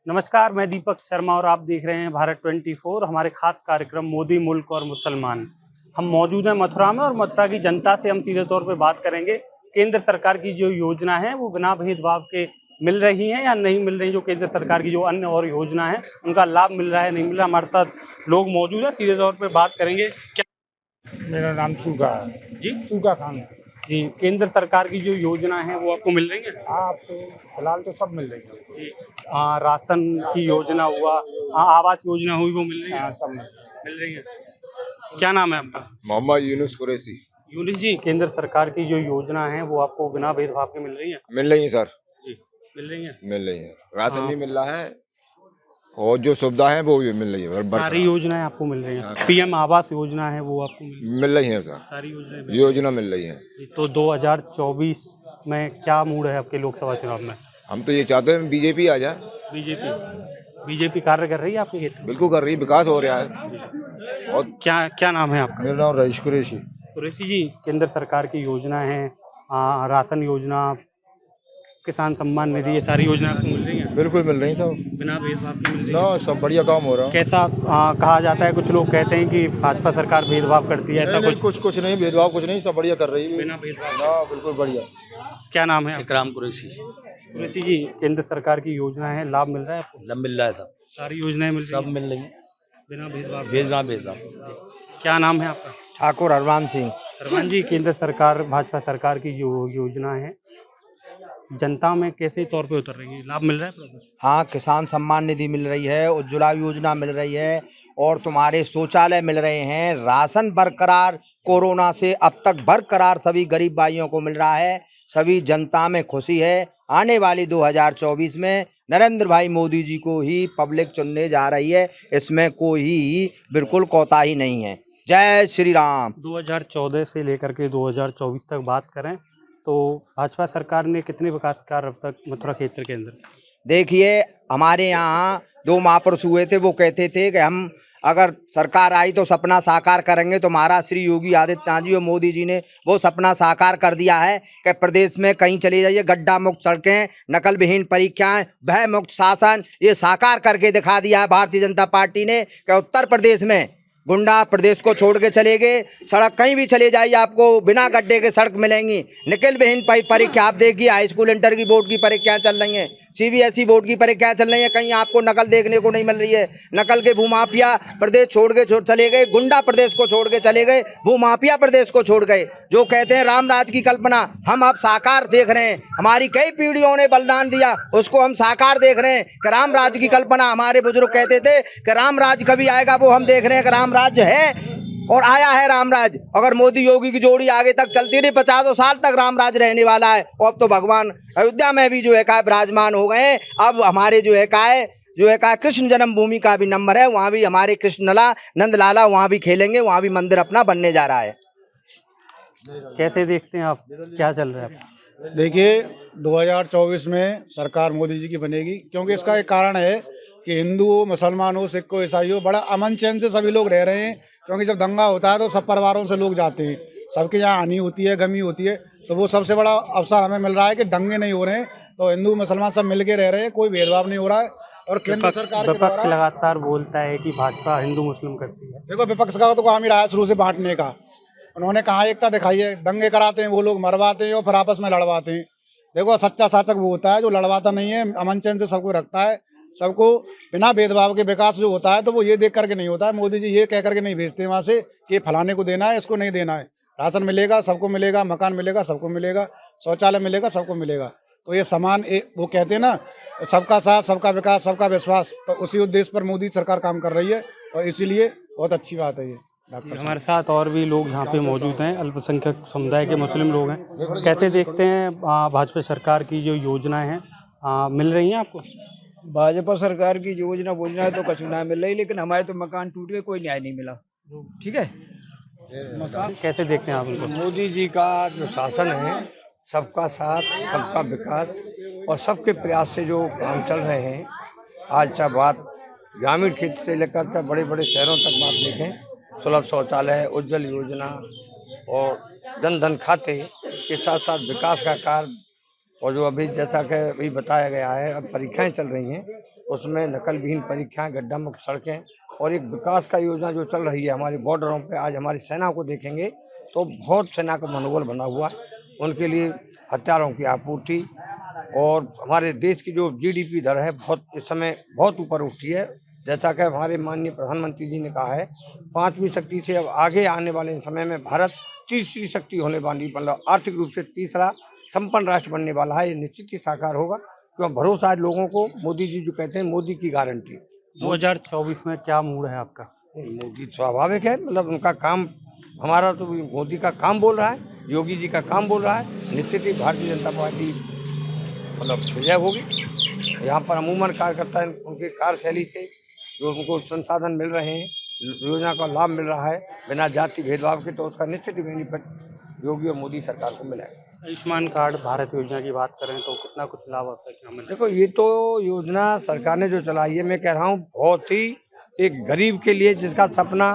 नमस्कार, मैं दीपक शर्मा और आप देख रहे हैं भारत 24। हमारे खास कार्यक्रम मोदी, मुल्क और मुसलमान। हम मौजूद हैं मथुरा में और मथुरा की जनता से हम सीधे तौर पे बात करेंगे। केंद्र सरकार की जो योजना है वो बिना भेदभाव के मिल रही हैं या नहीं मिल रही। जो केंद्र सरकार की जो अन्य और योजना है उनका लाभ मिल रहा है, नहीं मिल रहा। हमारे साथ लोग मौजूद हैं, सीधे तौर पे बात करेंगे। मेरा नाम सूगा है जी, सूगा खान है। जी, केंद्र सरकार की जो योजना है वो आपको मिल रही है? आप फिलहाल तो सब मिल रही है। जी, राशन की योजना हुआ, आवास योजना हुई, वो मिल रही है? हाँ, सब मिल रही है। क्या नाम है आपका? मोहम्मद यूनुस कुरैशी। यूनिस जी, केंद्र सरकार की जो योजना है वो आपको बिना भेदभाव के मिल रही है? मिल रही है सर, जी, मिल रही है। मिल रही है। राशन हाँ। भी मिल रहा है और जो सुविधा है वो भी मिल रही है। सारी योजनाएं आपको मिल रही हैं? पीएम आवास योजना है वो आपको मिल रही है सर, सारी योजनाएं योजना मिल रही है। तो 2024 में क्या मूड है आपके लोकसभा चुनाव में? हम तो ये चाहते हैं बीजेपी आ जाए। बीजेपी कार्य कर रही है आपके क्षेत्र में? बिल्कुल कर रही है, विकास हो रहा है। और क्या नाम है आपका? मेरा नाम रईस कुरैशी। कुरैशी जी, केंद्र सरकार की योजना है, राशन योजना, किसान सम्मान निधि, ये सारी योजना आपको मिल रही है? बिल्कुल मिल रही सब, बिना भेदभाव के मिल रही ना है? सब बढ़िया काम हो रहा है। कैसा कहा जाता है, कुछ लोग कहते हैं कि भाजपा सरकार भेदभाव करती है, ऐसा नहीं, कुछ? कुछ नहीं, भेदभाव कुछ नहीं, सब बढ़िया कर रही है। बिना भेदभाव। ना बिल्कुल बढ़िया। क्या नाम है? इकराम कुरैशी। कुरैशी जी, केंद्र सरकार की योजना है, लाभ मिल रहा है आपको? सब मिल रहा है, सब सारी योजनाएं मिल रही सब हैं? मिल रही है। बिना भेदभाव के? भेजना क्या नाम है आपका? ठाकुर हरमान सिंह। हरमान जी, केंद्र सरकार, भाजपा सरकार की जो योजना है जनता में कैसे तौर पे उतर रही है, लाभ मिल रहा है प्रॉपर? हाँ, किसान सम्मान निधि मिल रही है, उज्ज्वला योजना मिल रही है और तुम्हारे शौचालय मिल रहे हैं। राशन बरकरार, कोरोना से अब तक बरकरार सभी गरीब भाइयों को मिल रहा है। सभी जनता में खुशी है। आने वाली 2024 में नरेंद्र भाई मोदी जी को ही पब्लिक चुनने जा रही है, इसमें कोई बिल्कुल कोताही नहीं है। जय श्री राम। 2014 से लेकर के 2024 तक बात करें तो भाजपा सरकार ने कितने विकास कार्य अब तक मथुरा क्षेत्र के अंदर? देखिए, हमारे यहाँ 2 महापुरुष हुए थे, वो कहते थे कि हम अगर सरकार आई तो सपना साकार करेंगे। तो महाराज श्री योगी आदित्यनाथ जी और मोदी जी ने वो सपना साकार कर दिया है कि प्रदेश में कहीं चले जाइए, गड्ढा मुक्त सड़कें, नकल विहीन परीक्षाएं, भय मुक्त शासन, ये साकार करके दिखा दिया है भारतीय जनता पार्टी ने कि उत्तर प्रदेश में गुंडा प्रदेश को छोड़ के चले गए। सड़क कहीं भी चले जाइए आपको बिना गड्ढे के सड़क मिलेंगी। निकल विहीन परीक्षा आप देखिए, हाई स्कूल इंटर की बोर्ड की परीक्षाएं चल रही हैं, सीबीएसई बोर्ड की परीक्षाएं चल रही हैं, कहीं आपको नकल देखने को नहीं मिल रही है। नकल के भूमाफिया प्रदेश छोड़ के चले गए, गुंडा प्रदेश को छोड़ के चले गए, भूमाफिया प्रदेश को छोड़ गए। जो कहते हैं राम राज की कल्पना, हम अब साकार देख रहे हैं। हमारी कई पीढ़ियों ने बलिदान दिया, उसको हम साकार देख रहे हैं कि राम राज की कल्पना। हमारे बुजुर्ग कहते थे कि राम राज कभी आएगा, वो हम देख रहे हैं कि राम राज्य है और आया है रामराज। अगर मोदी योगी की जोड़ी आगे तक चलती रही, 50 साल तक रामराज रहने वाला है। और अब तो भगवान अयोध्या में भी जो है का विराजमान हो गए। अब हमारे जो है का कृष्ण जन्मभूमि का भी नंबर है, वहाँ भी हमारे कृष्ण लला नंद लाला वहाँ भी खेलेंगे, वहाँ भी मंदिर अपना बनने जा रहा है। कैसे देखते हैं आप, क्या चल रहा है? देखिए, 2024 में सरकार मोदी जी की बनेगी, क्योंकि इसका एक कारण है कि हिंदू हो, मुसलमान हो, सिख हो, ईसाई हो, बड़ा अमन चैन से सभी लोग रह रहे हैं। क्योंकि जब दंगा होता है तो सब परिवारों से लोग जाते हैं, सबके यहाँ हानि होती है, गमी होती है। तो वो सबसे बड़ा अवसर हमें मिल रहा है कि दंगे नहीं हो रहे हैं, तो हिंदू मुसलमान सब मिल के रह रहे हैं, कोई भेदभाव नहीं हो रहा है। और केंद्र सरकार के विपक्ष द्वारा लगातार बोलता है कि भाजपा हिंदू मुस्लिम करती है। देखो, विपक्ष का तो काम ही रहा है शुरू से बांटने का। उन्होंने कहाँ एकता दिखाई है? दंगे कराते हैं वो लोग, मरवाते हैं और फिर आपस में लड़वाते हैं। देखो, सच्चा शासक वो होता है जो लड़वाता नहीं है, अमन चैन से सबको रखता है, सबको बिना भेदभाव के विकास जो होता है तो वो ये देख करके नहीं होता है। मोदी जी ये कह करके नहीं भेजते वहाँ से कि फलाने को देना है, इसको नहीं देना है। राशन मिलेगा सबको मिलेगा, मकान मिलेगा सबको मिलेगा, शौचालय मिलेगा सबको मिलेगा। तो ये समान वो कहते हैं ना, सबका साथ, सबका विकास, सबका विश्वास। तो उसी उद्देश्य पर मोदी सरकार काम कर रही है और इसीलिए बहुत अच्छी बात है ये। हमारे साथ और भी लोग यहाँ पे मौजूद हैं, अल्पसंख्यक समुदाय के मुस्लिम लोग हैं। कैसे देखते हैं भाजपा सरकार की जो योजना है, मिल रही है आपको? भाजपा सरकार की योजना तो कछु ना मिल रही, लेकिन हमारे तो मकान टूट गए, कोई न्याय नहीं मिला। ठीक है, मकान कैसे देखते हैं आप उनको? मोदी जी का जो शासन है, सबका साथ, सबका विकास और सबके प्रयास से जो काम चल रहे हैं। आज चाहे बात ग्रामीण क्षेत्र से लेकर के बड़े बड़े शहरों तक बात देखें, सुलभ शौचालय, उज्ज्वल योजना और जन धन खाते के साथ साथ विकास का कार्य। और जो अभी जैसा कि अभी बताया गया है, अब परीक्षाएं चल रही हैं, उसमें नकल विहीन परीक्षाएं, गड्ढा मुक्त सड़कें और एक विकास का योजना जो चल रही है हमारे बॉर्डरों पे। आज हमारी सेना को देखेंगे तो बहुत सेना का मनोबल बना हुआ है, उनके लिए हथियारों की आपूर्ति और हमारे देश की जो जीडीपी दर है बहुत इस समय बहुत ऊपर उठी है। जैसा कि हमारे माननीय प्रधानमंत्री जी ने कहा है, 5वीं शक्ति से अब आगे आने वाले समय में भारत तीसरी शक्ति होने वाली, मतलब आर्थिक रूप से तीसरा संपन्न राष्ट्र बनने वाला है। ये निश्चित ही साकार होगा, क्योंकि भरोसा है लोगों को। मोदी जी जो कहते हैं मोदी की गारंटी। 2024 में क्या मूड है आपका? मोदी स्वाभाविक है, मतलब उनका काम, हमारा तो मोदी का काम बोल रहा है, योगी जी का काम बोल रहा है। निश्चित ही भारतीय जनता पार्टी मतलब विजय होगी। यहाँ पर अमूमन कार्यकर्ता उनके कार्यशैली से जो उनको संसाधन मिल रहे हैं, योजना का लाभ मिल रहा है बिना जाति भेदभाव के, तो उसका निश्चित ही बेनिफिट योगी और मोदी सरकार को मिलेगा। आयुष्मान कार्ड भारत योजना की बात करें तो कितना कुछ लाभ होता है, क्या मिलेगा? देखो, ये तो योजना सरकार ने जो चलाई है, मैं कह रहा हूँ बहुत ही एक गरीब के लिए, जिसका सपना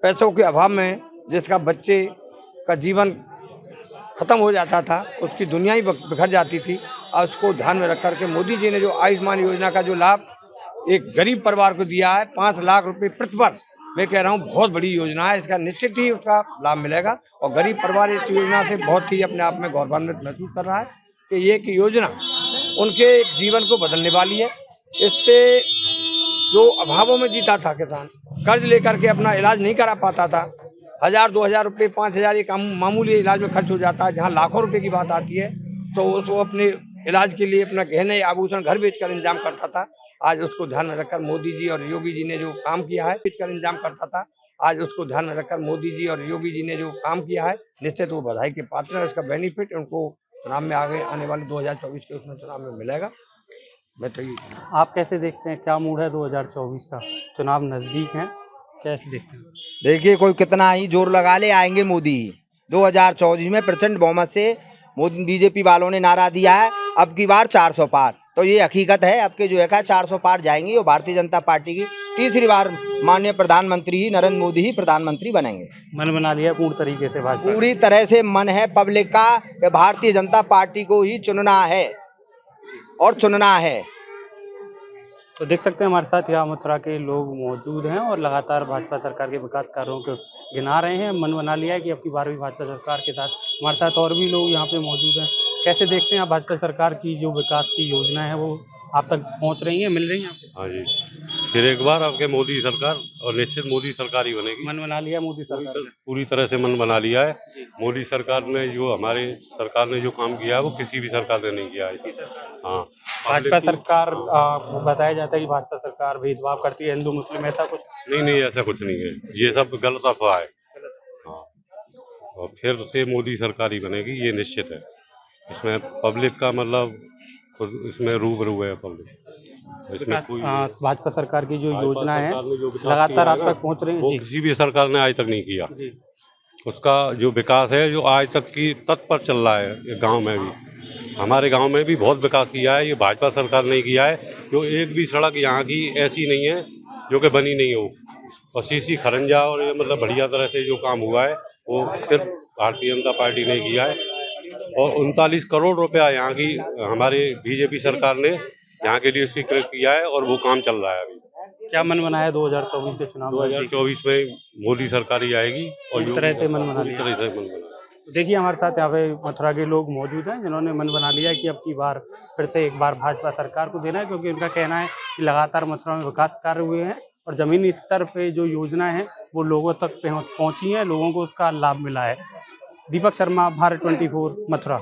पैसों के अभाव में, जिसका बच्चे का जीवन खत्म हो जाता था, उसकी दुनिया ही बिखर जाती थी, और उसको ध्यान में रख करके मोदी जी ने जो आयुष्मान योजना का जो लाभ एक गरीब परिवार को दिया है, 5 लाख रुपए प्रति वर्ष, मैं कह रहा हूँ बहुत बड़ी योजना है। इसका निश्चित ही उसका लाभ मिलेगा और गरीब परिवार इस योजना से बहुत ही अपने आप में गौरवान्वित महसूस कर रहा है कि ये एक योजना उनके जीवन को बदलने वाली है। इससे जो अभावों में जीता था किसान, कर्ज लेकर के अपना इलाज नहीं करा पाता था, 1000-2000 रुपये, 5000 एक मामूली इलाज में खर्च हो जाता है, जहाँ लाखों रुपए की बात आती है, तो उसको अपने इलाज के लिए अपना गहने आभूषण घर बेचकर इंतजाम करता था। आज उसको ध्यान में रखकर मोदी जी और योगी जी ने जो काम किया है, बेचकर इंतजाम करता था, आज उसको ध्यान में रखकर मोदी जी और योगी जी ने जो काम किया है, निश्चित वो बधाई के पात्र है। उसका बेनिफिट उनको चुनाव में आगे आने वाले 2024 के उसमें चुनाव में मिलेगा। मैं तो ये आप कैसे देखते हैं, क्या मूड है 2024 का? चुनाव नजदीक है, कैसे देखते हैं? देखिए, कोई कितना ही जोर लगा ले, आएंगे मोदी ही। 2024 में प्रचंड बहुमत से मोदी बीजेपी वालों ने नारा दिया है, अब की बार 400 पार। तो ये हकीकत है, अब के जो है 400 पार जाएंगी और भारतीय जनता पार्टी की तीसरी बार माननीय प्रधानमंत्री ही, नरेंद्र मोदी ही प्रधानमंत्री बनेंगे। मन बना लिया पूर्ण तरीके से भाजपा? पूरी तरह से मन है पब्लिक का कि भारतीय जनता पार्टी को ही चुनना है और चुनना है। तो देख सकते हैं हमारे साथ यहाँ मथुरा के लोग मौजूद हैं और लगातार भाजपा सरकार के विकास कार्यों को गिना रहे हैं। मन बना लिया है कि अब की बार भी भाजपा सरकार के साथ। हमारे साथ और भी लोग यहाँ पे मौजूद हैं। कैसे देखते हैं आप भाजपा सरकार की जो विकास की योजना है, वो आप तक पहुँच रही है, मिल रही है आपको? हाँ जी, फिर एक बार आपके मोदी सरकार, और निश्चित मोदी सरकार ही बनेगी। मन बना लिया मोदी सरकार ने? पूरी तरह से मन बना लिया है। मोदी सरकार ने जो हमारे सरकार ने जो काम किया है, वो किसी भी सरकार ने नहीं किया है। हाँ, भाजपा सरकार बताया जाता है कि भाजपा सरकार भेदभाव करती है हिंदू मुस्लिम, ऐसा कुछ? नहीं, ऐसा कुछ नहीं है, ये सब गलत अफवाह है। हाँ, और फिर से मोदी सरकार ही बनेगी, ये निश्चित है। इसमें पब्लिक का मतलब खुद इसमें रूबरू है पब्लिक। इसमें कोई भाजपा सरकार की जो योजना है सरकार ने जो विकास लगातार किया आप है, तक पहुँच रही है? वो जी किसी भी सरकार ने आज तक नहीं किया। जी। उसका जो विकास है, जो आज तक की तत्पर चल रहा है, गांव में भी, हमारे गांव में भी बहुत विकास किया है। ये भाजपा सरकार ने किया है। जो एक भी सड़क यहाँ की ऐसी नहीं है जो कि बनी नहीं हो, और सीसी खरंजा और ये मतलब बढ़िया तरह से जो काम हुआ है, वो सिर्फ भारतीय जनता पार्टी ने किया है। और 39 करोड़ रुपया यहाँ की हमारे बीजेपी सरकार ने यहाँ के लिए स्वीकृत किया है, और वो काम चल रहा है अभी। क्या मन बनाया 2024 के चुनाव? 2024 में मोदी सरकार ही आएगी और पूरी तरह से मन बना पूरी लिया। तरह से मन बना। देखिए हमारे साथ यहाँ पे मथुरा के लोग मौजूद हैं जिन्होंने मन बना लिया कि अब की बार फिर से एक बार भाजपा सरकार को देना है, क्योंकि उनका कहना है कि लगातार मथुरा में विकास कार्य हुए हैं और जमीनी स्तर पे जो योजना है वो लोगों तक पहुंची है, लोगों को उसका लाभ मिला है। दीपक शर्मा, भारत 24, मथुरा।